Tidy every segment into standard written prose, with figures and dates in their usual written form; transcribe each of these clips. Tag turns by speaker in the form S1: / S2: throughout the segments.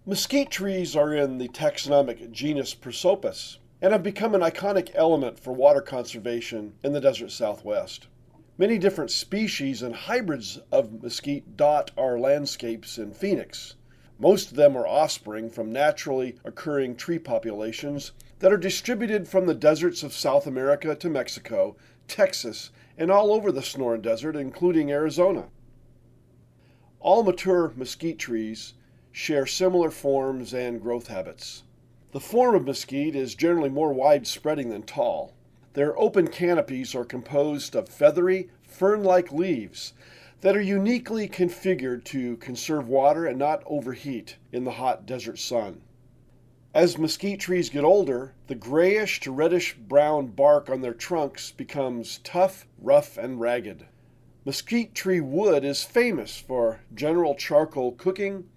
S1: Mesquite trees are in the taxonomic genus Prosopis and have become an iconic element for water conservation in the desert Southwest. Many different species and hybrids of mesquite dot our landscapes in Phoenix. Most of them are offspring from naturally occurring tree populations that are distributed from the deserts of South America to Mexico, Texas, and all over the Sonoran Desert, including Arizona. All mature mesquite trees share similar forms and growth habits. The form of mesquite is generally more widespreading than tall. Their open canopies are composed of feathery, fern-like leaves that are uniquely configured to conserve water and not overheat in the hot desert sun. As mesquite trees get older, the grayish to reddish brown bark on their trunks becomes tough, rough, and ragged. Mesquite tree wood is famous for general charcoal cooking,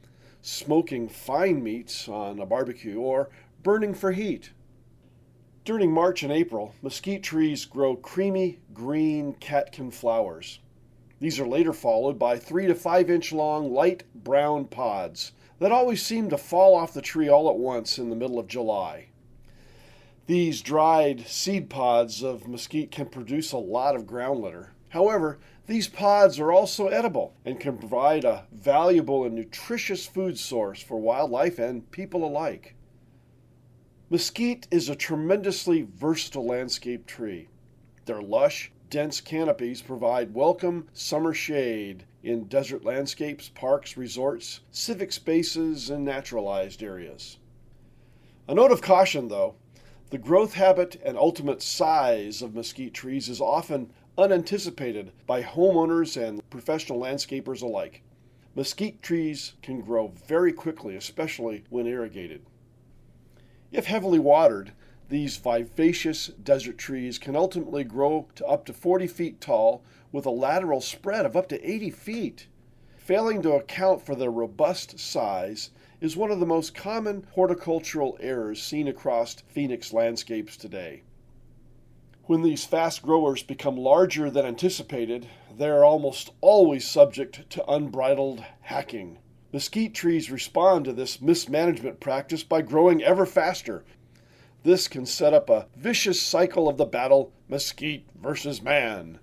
S1: smoking fine meats on a barbecue, or burning for heat. During March and April, mesquite trees grow creamy green catkin flowers. These are later followed by 3 to 5 inch long light brown pods that always seem to fall off the tree all at once in the middle of July. These dried seed pods of mesquite can produce a lot of ground litter. However, these pods are also edible and can provide a valuable and nutritious food source for wildlife and people alike. Mesquite is a tremendously versatile landscape tree. Their lush, dense canopies provide welcome summer shade in desert landscapes, parks, resorts, civic spaces, and naturalized areas. A note of caution, though, the growth habit and ultimate size of mesquite trees is often unanticipated by homeowners and professional landscapers alike. Mesquite trees can grow very quickly, especially when irrigated. If heavily watered, these vivacious desert trees can ultimately grow to up to 40 feet tall with a lateral spread of up to 80 feet. Failing to account for their robust size is one of the most common horticultural errors seen across Phoenix landscapes today. When these fast growers become larger than anticipated, they are almost always subject to unbridled hacking. Mesquite trees respond to this mismanagement practice by growing ever faster. This can set up a vicious cycle of the battle mesquite versus man.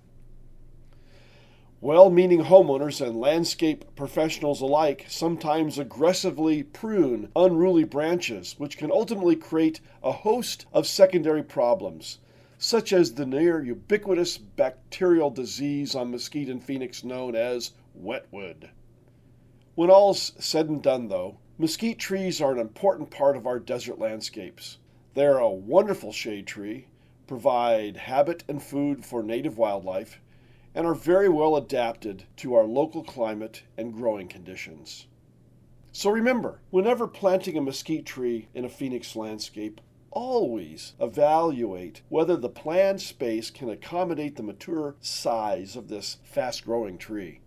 S1: Well-meaning homeowners and landscape professionals alike sometimes aggressively prune unruly branches, which can ultimately create a host of secondary problems, such as the near ubiquitous bacterial disease on mesquite in Phoenix known as wetwood. When all's said and done, though, mesquite trees are an important part of our desert landscapes. They're a wonderful shade tree, provide habit and food for native wildlife, and are very well adapted to our local climate and growing conditions. So remember, whenever planting a mesquite tree in a Phoenix landscape, always evaluate whether the planned space can accommodate the mature size of this fast-growing tree.